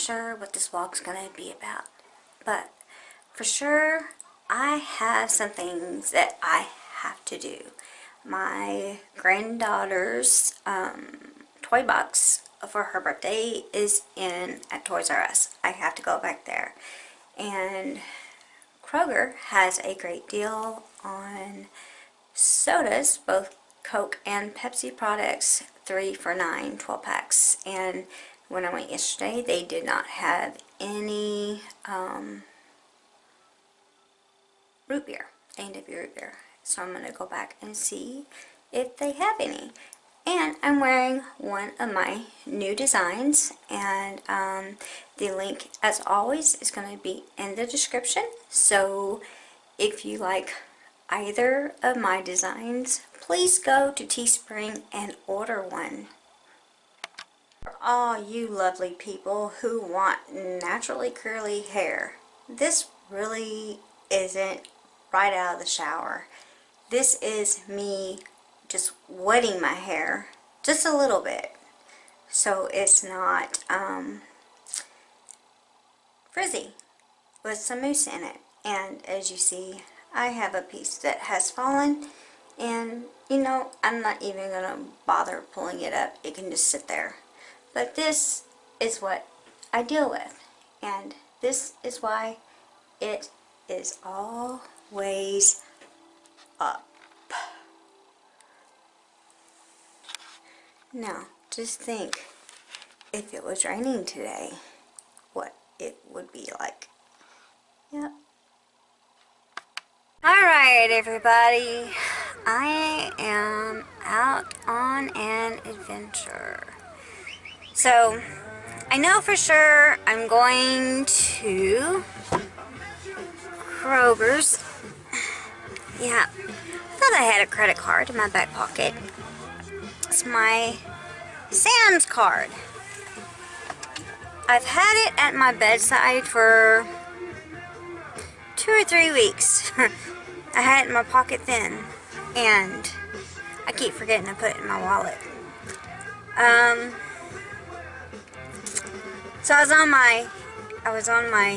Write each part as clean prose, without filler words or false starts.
sure what this vlog's gonna be about, but for sure I have some things that I have to do. My granddaughter's toy box for her birthday is in at Toys R Us. I have to go back there. And Kroger has a great deal on sodas, both Coke and Pepsi products, 3 for $9, 12 packs. And when I went yesterday, they did not have any root beer, A&W root beer. So I'm going to go back and see if they have any. And I'm wearing one of my new designs, and the link, as always, is going to be in the description. So if you like either of my designs, please go to Teespring and order one. For all you lovely people who want naturally curly hair, this really isn't right out of the shower. This is me just wetting my hair just a little bit, so it's not frizzy, with some mousse in it. And as you see, I have a piece that has fallen, and you know, I'm not even gonna bother pulling it up. It can just sit there. But this is what I deal with, and this is why it is always up. Now, just think, if it was raining today, what it would be like. Yep. Alright, everybody. I am out on an adventure. So, I know for sure I'm going to Kroger's. Yeah, I thought I had a credit card in my back pocket. It's my Sam's card. I've had it at my bedside for 2 or 3 weeks. I had it in my pocket then, and I keep forgetting to put it in my wallet. So I was on my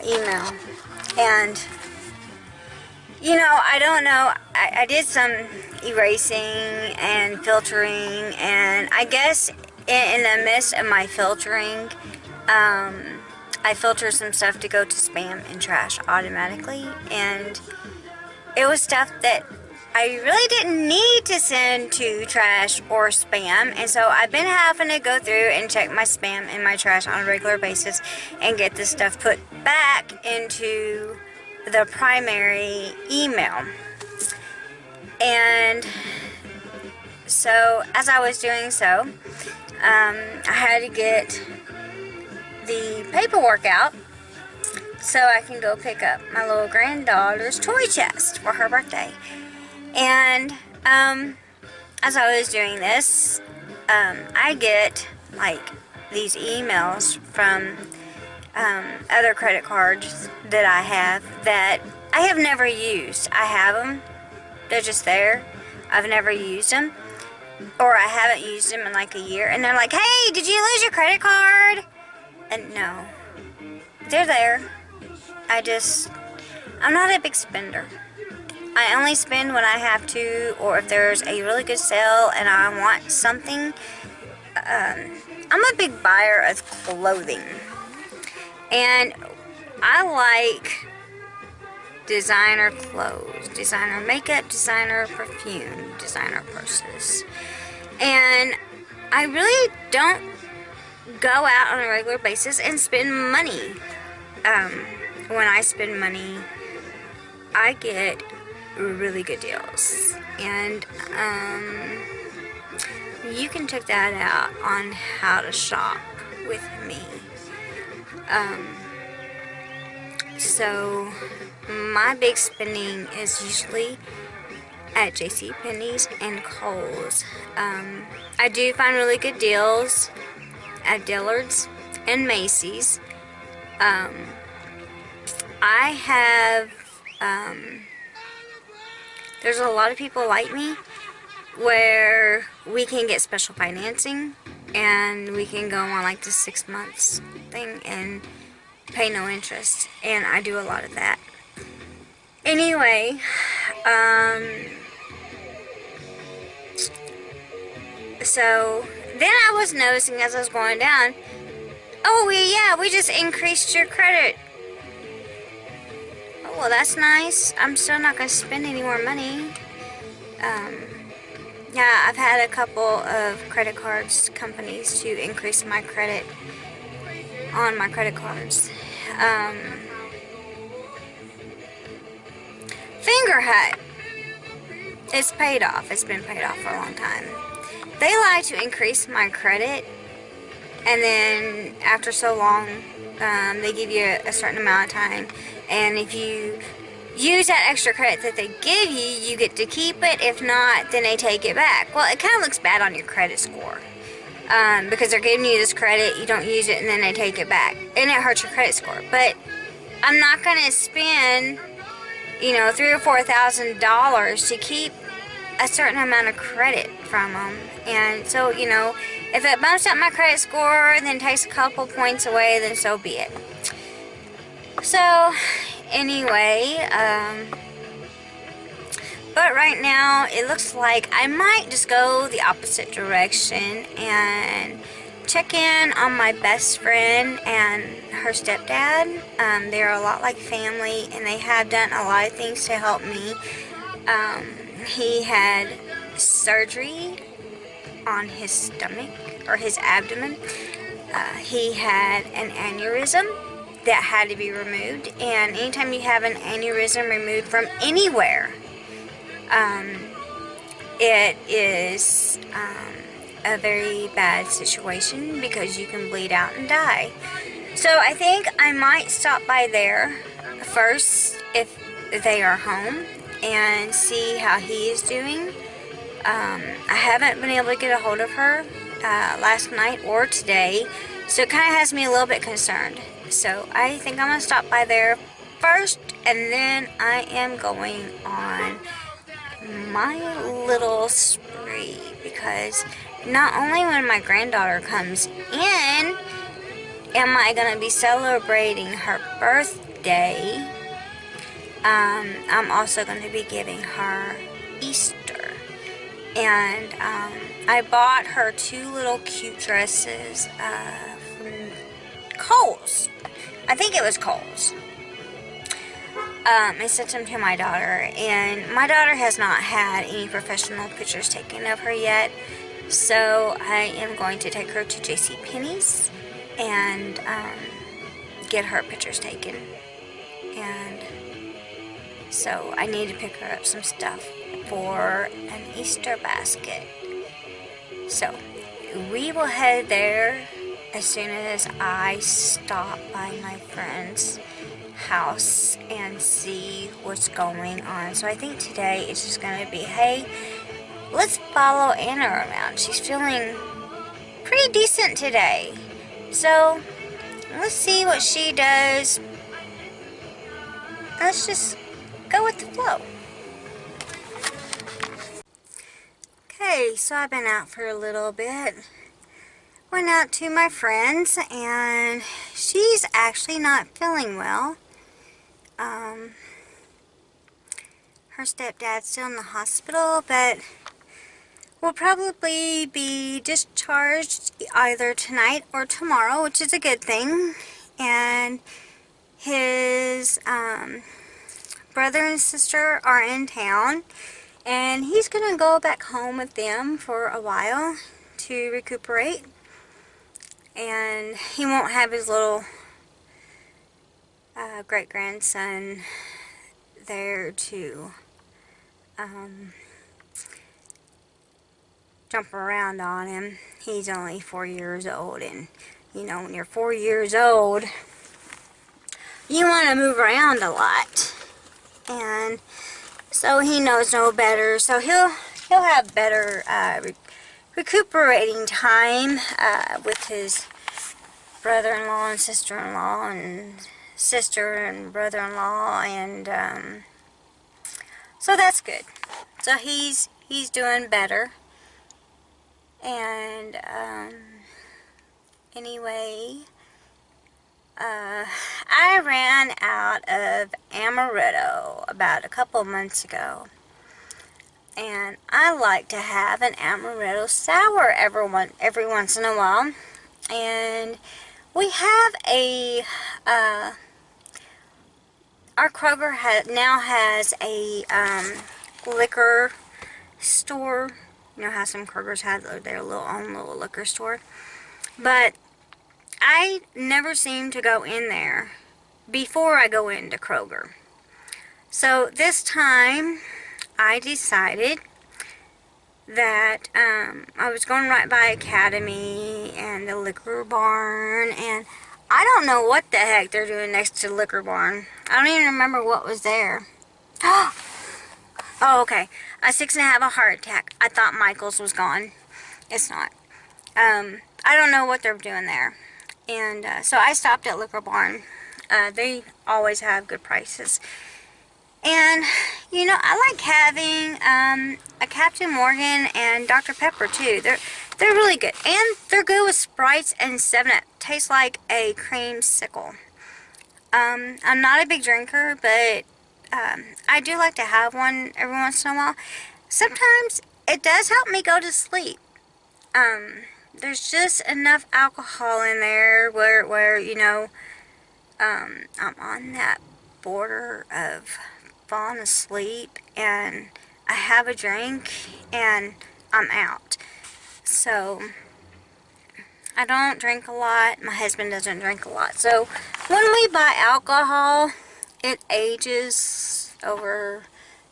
email, and you know, I don't know, I did some erasing and filtering, and I guess in the midst of my filtering, I filtered some stuff to go to spam and trash automatically, and it was stuff that I really didn't need to send to trash or spam, and so I've been having to go through and check my spam and my trash on a regular basis and get this stuff put back into the primary email. And so as I was doing so, I had to get the paperwork out so I can go pick up my little granddaughter's toy chest for her birthday. And as I was doing this, I get like these emails from other credit cards that I have that I have never used. I have them, they're just there. I've never used them, or I haven't used them in like a year, and they're like, hey, did you lose your credit card? And no, they're there. I'm not a big spender. I only spend when I have to, or if there's a really good sale and I want something. I'm a big buyer of clothing, and I like designer clothes, designer makeup, designer perfume, designer purses. And I really don't go out on a regular basis and spend money. When I spend money, I get really good deals. And you can check that out on how to shop with me. So my big spending is usually at JCPenney's and Kohl's. I do find really good deals at Dillard's and Macy's. I have, there's a lot of people like me where we can get special financing and we can go on like the 6 months thing and pay no interest, and I do a lot of that. Anyway, so then I was noticing as I was going down, oh yeah, we just increased your credit. Oh, well, that's nice. I'm still not going to spend any more money. Yeah, I've had a couple of credit cards companies to increase my credit on my credit cards. Finger Hut, it's paid off. It's been paid off for a long time. They lie to increase my credit, and then after so long, they give you a certain amount of time, and if you use that extra credit that they give you, you get to keep it. If not, then they take it back. Well, it kind of looks bad on your credit score, because they're giving you this credit, you don't use it, and then they take it back, and it hurts your credit score. But I'm not going to spend, you know, $3,000 or $4,000 to keep a certain amount of credit from them. And so, you know, if it bumps up my credit score and then takes a couple points away, then so be it. So anyway, but right now it looks like I might just go the opposite direction and check in on my best friend and her stepdad. They're a lot like family, and they have done a lot of things to help me. He had surgery on his stomach, or his abdomen. He had an aneurysm that had to be removed, and anytime you have an aneurysm removed from anywhere, it is a very bad situation, because you can bleed out and die. So I think I might stop by there first if they are home and see how he is doing. I haven't been able to get a hold of her last night or today, so it kind of has me a little bit concerned. So I think I'm going to stop by there first, and then I am going on my little spree, because not only when my granddaughter comes in am I going to be celebrating her birthday, I'm also going to be giving her Easter. And I bought her 2 little cute dresses from Kohl's. I think it was Kohl's. I sent them to my daughter, and my daughter has not had any professional pictures taken of her yet, so I am going to take her to JCPenney's and get her pictures taken. And so I need to pick her up some stuff for an Easter basket. So we will head there as soon as I stop by my friend's house and see what's going on. So I think today it's just going to be, hey, let's follow Anna around. She's feeling pretty decent today. So let's see what she does. Let's just go with the flow. Okay, so I've been out for a little bit. Went out to my friend's, and she's actually not feeling well. Her stepdad's still in the hospital, but will probably be discharged either tonight or tomorrow, which is a good thing. And his brother and sister are in town, and he's gonna go back home with them for a while to recuperate. And he won't have his little great-grandson there to jump around on him. He's only 4 years old, and you know, when you're 4 years old, you want to move around a lot, and so he knows no better. So he'll have better recuperating time with his brother-in-law and sister-in-law, and sister and brother-in-law, and so that's good. So he's doing better, and Anyway, I ran out of Amerretto about a couple months ago. And I like to have an Amerretto sour every once in a while. And we have our Kroger now has a liquor store. You know how some Krogers have their own little liquor store. But I never seem to go in there before I go into Kroger. So this time I decided that I was going right by Academy and the liquor barn, and I don't know what the heck they're doing next to the liquor barn. I don't even remember what was there. Oh, okay. I was fixing to have a heart attack. I thought Michael's was gone. It's not. I don't know what they're doing there. And so I stopped at Liquor Barn. They always have good prices. And, you know, I like having a Captain Morgan and Dr. Pepper, too. They're really good. And they're good with Sprites and 7-Up. Tastes like a creamsicle. I'm not a big drinker, but I do like to have one every once in a while. Sometimes it does help me go to sleep. There's just enough alcohol in there where you know, I'm on that border of falling asleep, and I have a drink, and I'm out. So, I don't drink a lot. My husband doesn't drink a lot. So, when we buy alcohol, it ages over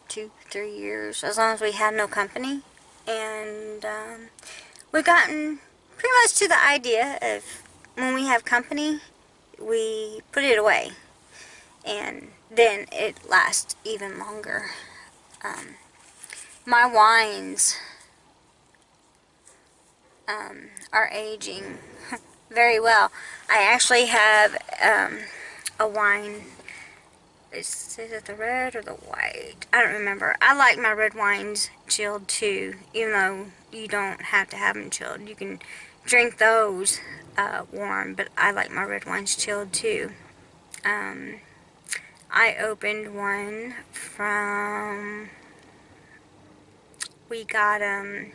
2-3 years, as long as we have no company. And, we've gotten pretty much to the idea of when we have company, we put it away. And then it lasts even longer. My wines are aging very well. I actually have a wine. Is it the red or the white? I don't remember. I like my red wines chilled too, even though you don't have to have them chilled. You can drink those warm, but I like my red wines chilled too. I opened one from, we got them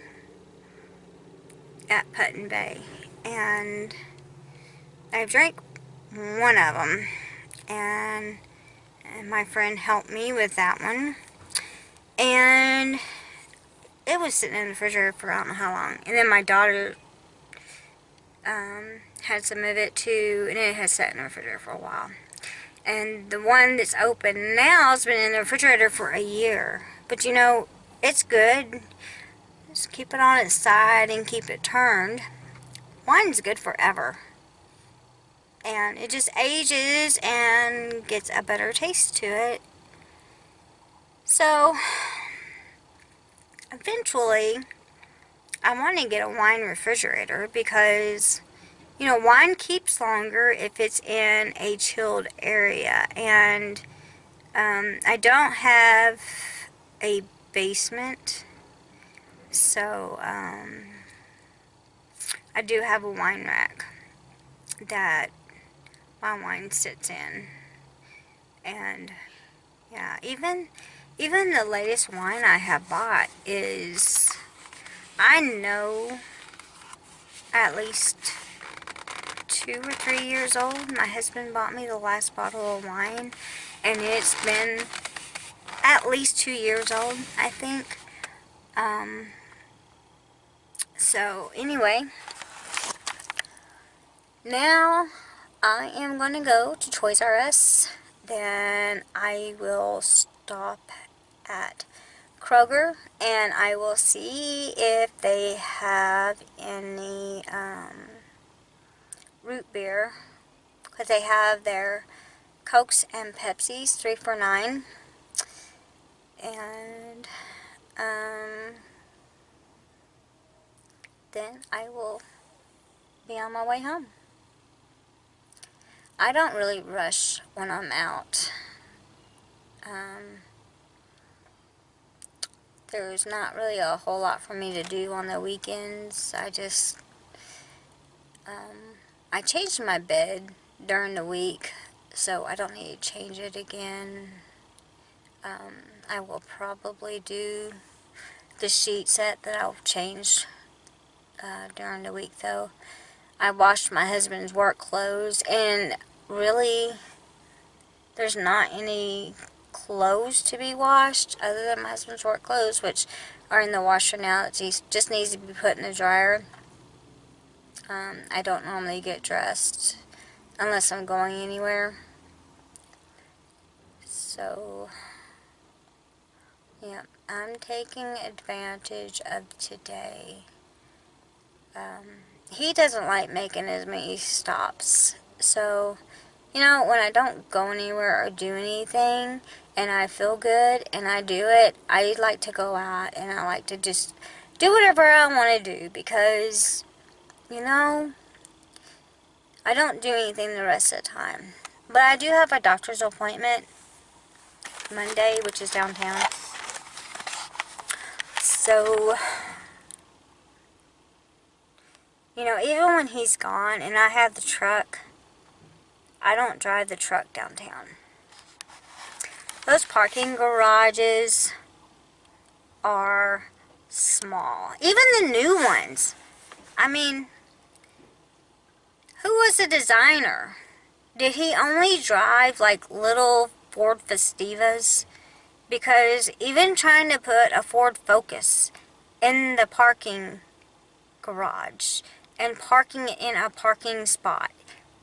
at Put-in Bay, and I drank one of them, and my friend helped me with that one, and it was sitting in the refrigerator for I don't know how long, and then my daughter had some of it too, and it has sat in the refrigerator for a while. And the one that's open now has been in the refrigerator for a year. But you know, it's good. Just keep it on its side and keep it turned. Wine's good forever. And it just ages and gets a better taste to it. So, eventually, I want to get a wine refrigerator because, you know, wine keeps longer if it's in a chilled area. And I don't have a basement, so I do have a wine rack that my wine sits in. And yeah, even the latest wine I have bought is, I know, at least 2 or 3 years old. My husband bought me the last bottle of wine, and it's been at least 2 years old, I think. So anyway, now I am going to go to Toys R Us. Then I will stop at Kroger, and I will see if they have any root beer, because they have their Cokes and Pepsis 3 for $9, and then I will be on my way home. I don't really rush when I'm out. There's not really a whole lot for me to do on the weekends. I just I changed my bed during the week, so I don't need to change it again. I will probably do the sheet set that I'll change during the week, though. I washed my husband's work clothes, and really, there's not any clothes to be washed other than my husband's work clothes, which are in the washer now. That just needs to be put in the dryer. I don't normally get dressed unless I'm going anywhere. So, yeah, I'm taking advantage of today. He doesn't like making as many stops. So, you know, when I don't go anywhere or do anything and I feel good and I do it, I like to go out and I like to just do whatever I want to do because, you know, I don't do anything the rest of the time. But I do have a doctor's appointment Monday, which is downtown. So, you know, even when he's gone and I have the truck, I don't drive the truck downtown. Those parking garages are small. Even the new ones. I mean, who was the designer? Did he only drive like little Ford Festivas? Because even trying to put a Ford Focus in the parking garage and parking in a parking spot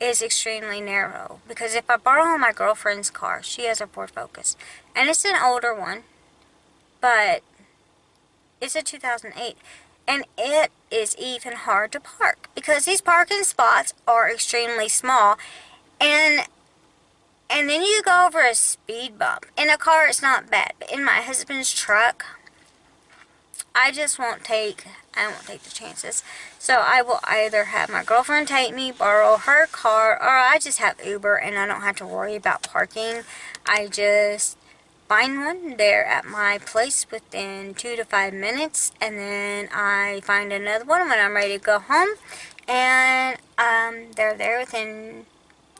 is extremely narrow. Because if I borrow my girlfriend's car, she has a Ford Focus, and it's an older one, but it's a 2008, and it is even hard to park because these parking spots are extremely small, and then you go over a speed bump. In a car, it's not bad, but in my husband's truck, I won't take the chances. So I will either have my girlfriend take me, borrow her car, or I just have Uber and I don't have to worry about parking. I just find one there at my place within 2 to 5 minutes, and then I find another one when I'm ready to go home, and they're there within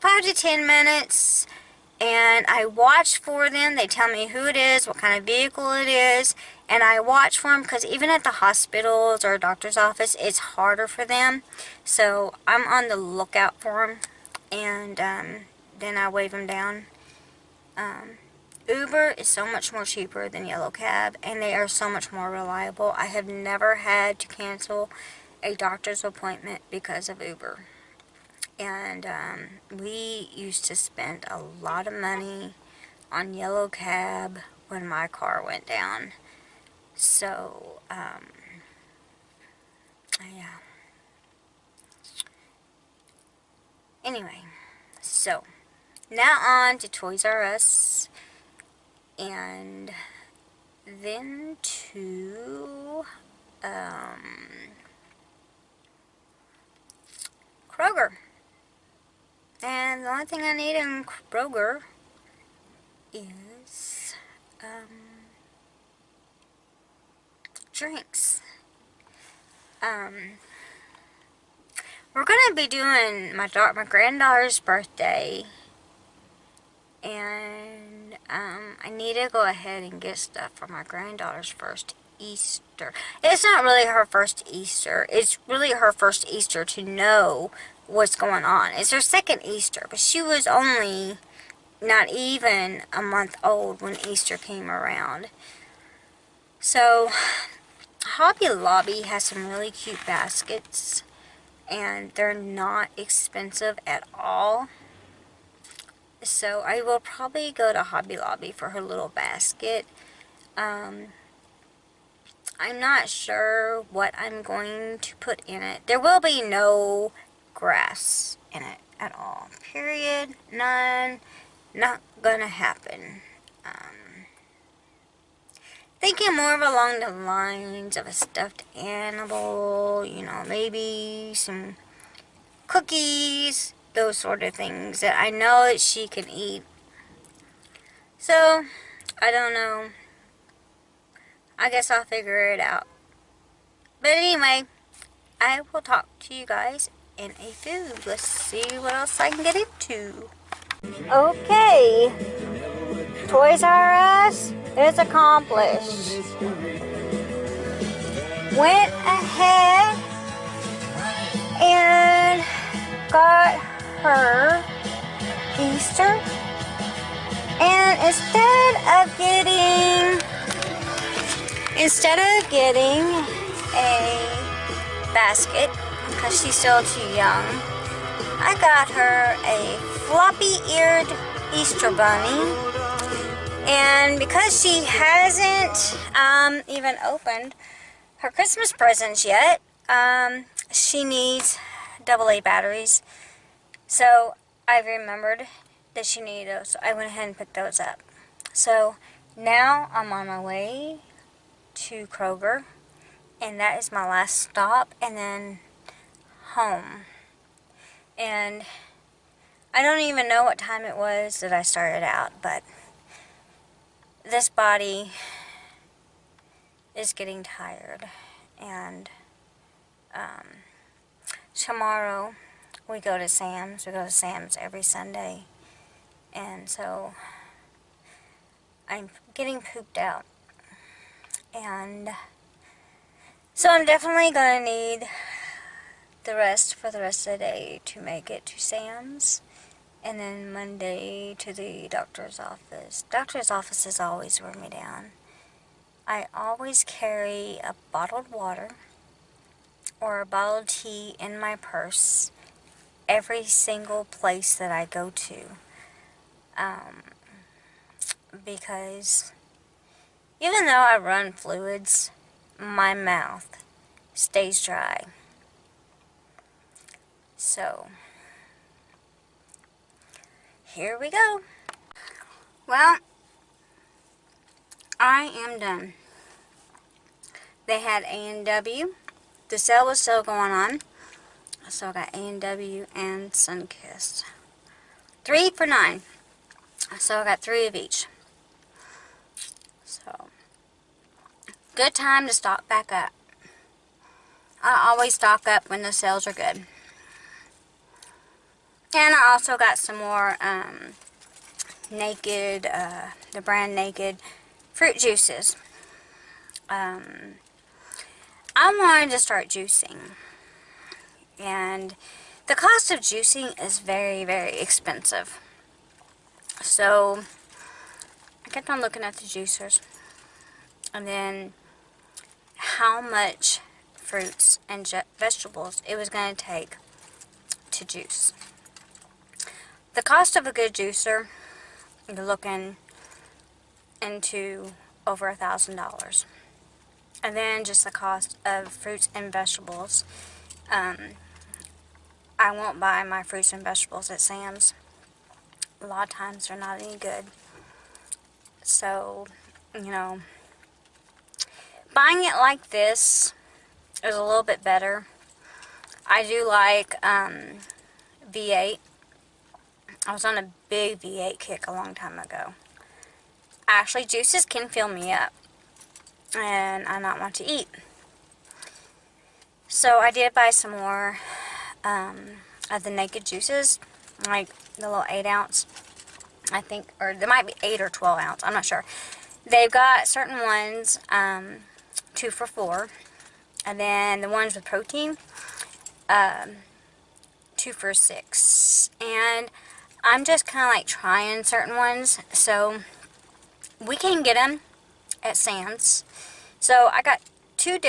5 to 10 minutes. And I watch for them. They tell me who it is, what kind of vehicle it is, and I watch for them because even at the hospitals or doctor's office, it's harder for them. So I'm on the lookout for them, and then I wave them down. Uber is so much more cheaper than Yellow Cab, and they are so much more reliable. I have never had to cancel a doctor's appointment because of Uber. And we used to spend a lot of money on Yellow Cab when my car went down. So, yeah. Anyway, so now on to Toys R Us, and then to Kroger. And the only thing I need in Kroger is drinks. We're gonna be doing my granddaughter's birthday, and I need to go ahead and get stuff for my granddaughter's first Easter. It's not really her first Easter. It's really her first Easter to know what's going on. It's her second Easter, but she was only not even a month old when Easter came around. So Hobby Lobby has some really cute baskets, and they're not expensive at all. So I will probably go to Hobby Lobby for her little basket. I'm not sure what I'm going to put in it. There will be no grass in it at all. Period. None. Not gonna happen. Thinking more of along the lines of a stuffed animal, you know, maybe some cookies, those sort of things that I know that she can eat. So, I don't know. I guess I'll figure it out. But anyway, I will talk to you guys in a food. Let's see what else I can get into. Okay, Toys R Us is accomplished. Went ahead and got her Easter, and instead of getting a basket because she's still too young, I got her a floppy-eared Easter bunny. And because she hasn't even opened her Christmas presents yet, she needs AA batteries. So I remembered that she needed those, so I went ahead and picked those up. So now I'm on my way to Kroger, and that is my last stop, and then home. And I don't even know what time it was that I started out, but this body is getting tired, and tomorrow we go to Sam's. We go to Sam's every Sunday, and so I'm getting pooped out, and so I'm definitely going to need the rest for the rest of the day to make it to Sam's, and then Monday to the doctor's office. Doctor's offices always wear me down. I always carry a bottled water or a bottled tea in my purse every single place that I go to, because even though I run fluids, my mouth stays dry. So here we go. Well, I am done. They had A&W. The sale was still going on. So I got A&W and Sunkist. 3 for $9. So I got 3 of each. So, good time to stock back up. I always stock up when the sales are good. And I also got some more Naked, the brand Naked fruit juices. I wanted to start juicing, and the cost of juicing is very, very expensive. So I kept on looking at the juicers, and then how much fruits and vegetables it was going to take to juice. The cost of a good juicer, you're looking into over $1,000. And then just the cost of fruits and vegetables. I won't buy my fruits and vegetables at Sam's. A lot of times they're not any good. So, you know, buying it like this is a little bit better. I do like V8. I was on a big V8 kick a long time ago. Actually, juices can fill me up, and I not want to eat. So I did buy some more of the Naked juices, like the little 8 ounce, I think, or there might be 8 or 12 ounce, I'm not sure. They've got certain ones, 2 for $4, and then the ones with protein, 2 for $6. And I'm just kind of like trying certain ones, so we can get them at Sam's. So I got 2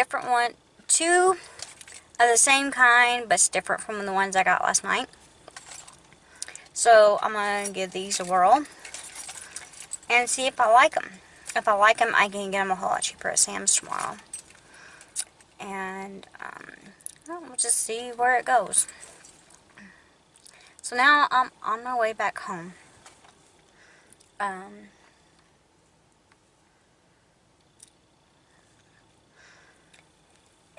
of the same kind, but it's different from the ones I got last night. So I'm going to give these a whirl and see if I like them. If I like them, I can get them a whole lot cheaper at Sam's tomorrow. And well, we'll just see where it goes. So now I'm on my way back home.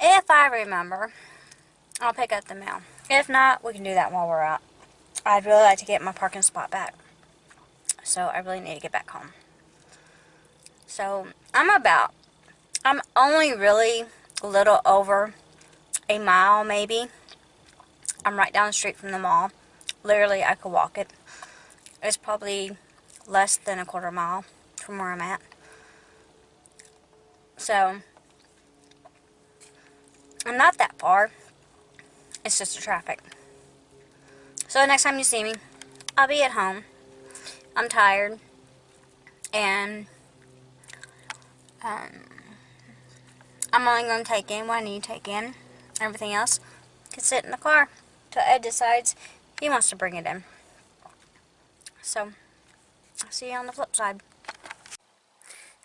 If I remember, I'll pick up the mail. If not, we can do that while we're out. I'd really like to get my parking spot back. So I really need to get back home. So I'm only really a little over a mile maybe I'm right down the street from the mall. Literally, I could walk it. It's probably less than a quarter mile from where I'm at. So, I'm not that far. It's just the traffic. So, next time you see me, I'll be at home. I'm tired. And um, I'm only going to take in what I need to take in. Everything else can sit in the car till Ed decides he wants to bring it in. So, I'll see you on the flip side.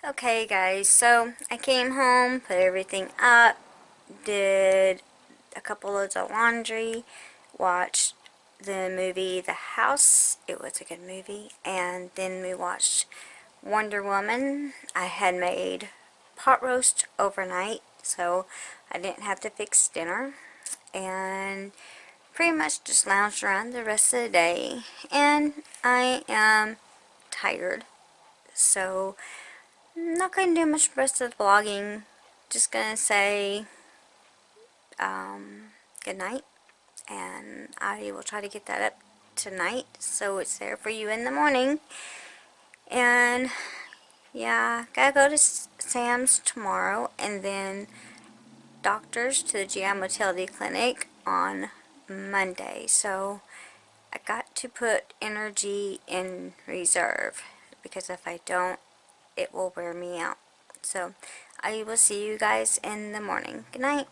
Okay guys, so I came home, put everything up, did a couple loads of laundry, watched the movie The House. It was a good movie. And then we watched Wonder Woman. I had made pot roast overnight, so I didn't have to fix dinner. And pretty much just lounged around the rest of the day. And I am tired, so I'm not going to do much rest of the vlogging. Just going to say good night, and I will try to get that up tonight so it's there for you in the morning. And yeah, gotta go to Sam's tomorrow, and then doctors to the GI motility clinic on Monday. So I got to put energy in reserve, because if I don't, it will wear me out. So I will see you guys in the morning. Good night.